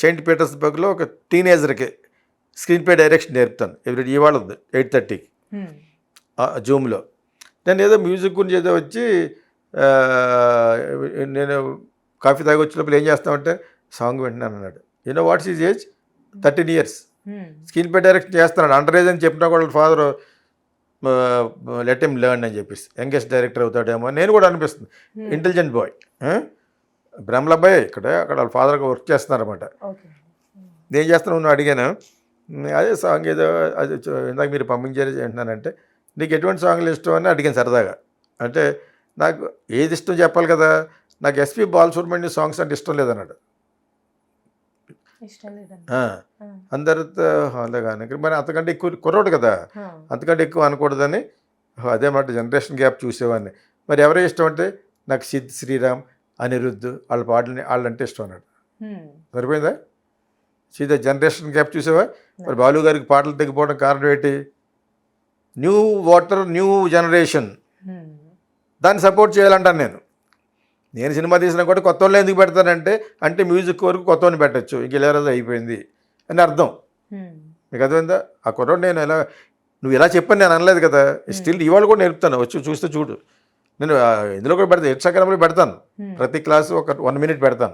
Saint పీటర్స్బర్గ్లో ఒక టీనేజర్కి screen play direction నేర్పుతాను every ఇవాళ ఉంది 8:30కి జూమ్లో. నేను ఏదో మ్యూజిక్ గురించి ఏదో వచ్చి నేను కాఫీ తాగి వచ్చినప్పుడు ఏం చేస్తామంటే సాంగ్ వింటున్నాను అన్నాడు. You know watts is age 13 years. Screen play direction చేస్తున్నాడు. అండర్ ఏజ్ అని చెప్పినా కూడా ఫాదర్ లెట్ హిమ్ లెర్న్ అని చెప్పేసి యంగెస్ట్ డైరెక్టర్ అవుతాడేమో నేను కూడా అనిపిస్తుంది. ఇంటెలిజెంట్ బాయ్ బ్రహ్మలబ్బాయి అక్కడ వాళ్ళ ఫాదర్గా వర్క్ చేస్తున్నారన్నమాట. నేను చేస్తున్నాను నువ్వు అడిగాను. అదే సాంగ్ ఏదో అది ఇందాక మీరు పంపించారు అంటున్నానంటే నీకు ఎటువంటి సాంగ్లు ఇష్టం అని అడిగాను సరదాగా. అంటే నాకు ఏది ఇష్టం చెప్పాలి కదా. నాకు ఎస్పి బాలసుబ్రహ్మణ్యం సాంగ్స్ అంటే ఇష్టం లేదన్నాడు. అందరితో అలాగానే మరి అంతకంటే ఎక్కువ కుర్రోడు కదా, అంతకంటే ఎక్కువ అనకూడదని అదే మాట జనరేషన్ గ్యాప్ చూసేవాడిని. మరి ఎవరే ఇష్టం అంటే నాకు సిద్ శ్రీరామ్ అనిరుద్ధ్ వాళ్ళ పాటలని వాళ్ళంటే ఇష్టం అన్నాడు. సరిపోయిందా? సీదా జనరేషన్ గ్యాప్ చూసావా? మరి బాలు గారికి పాటలు తగ్గిపోవడం కారణం ఏంటి? న్యూ వాటర్ న్యూ జనరేషన్, దాన్ని సపోర్ట్ చేయాలంటాను నేను సినిమా తీసినా కూడా కొత్త వాళ్ళు ఎందుకు పెడతానంటే అంటే మ్యూజిక్ వరకు కొత్త వాళ్ళని పెట్టచ్చు, ఇంక ఇళయరాజా అయిపోయింది అని అర్థం. మీకు అర్థమైందా? ఆ కుర్రోడు నేను ఎలా నువ్వు ఇలా చెప్పని నేను అనలేదు కదా. స్టిల్ ఇవాళ కూడా నేర్పుతాను, వచ్చి చూస్తే చూడు. నేను ఇందులో కూడా పెడతాను, ఇన్స్టాగ్రామ్లో పెడతాను. ప్రతి క్లాసు ఒక 1 minute పెడతాను.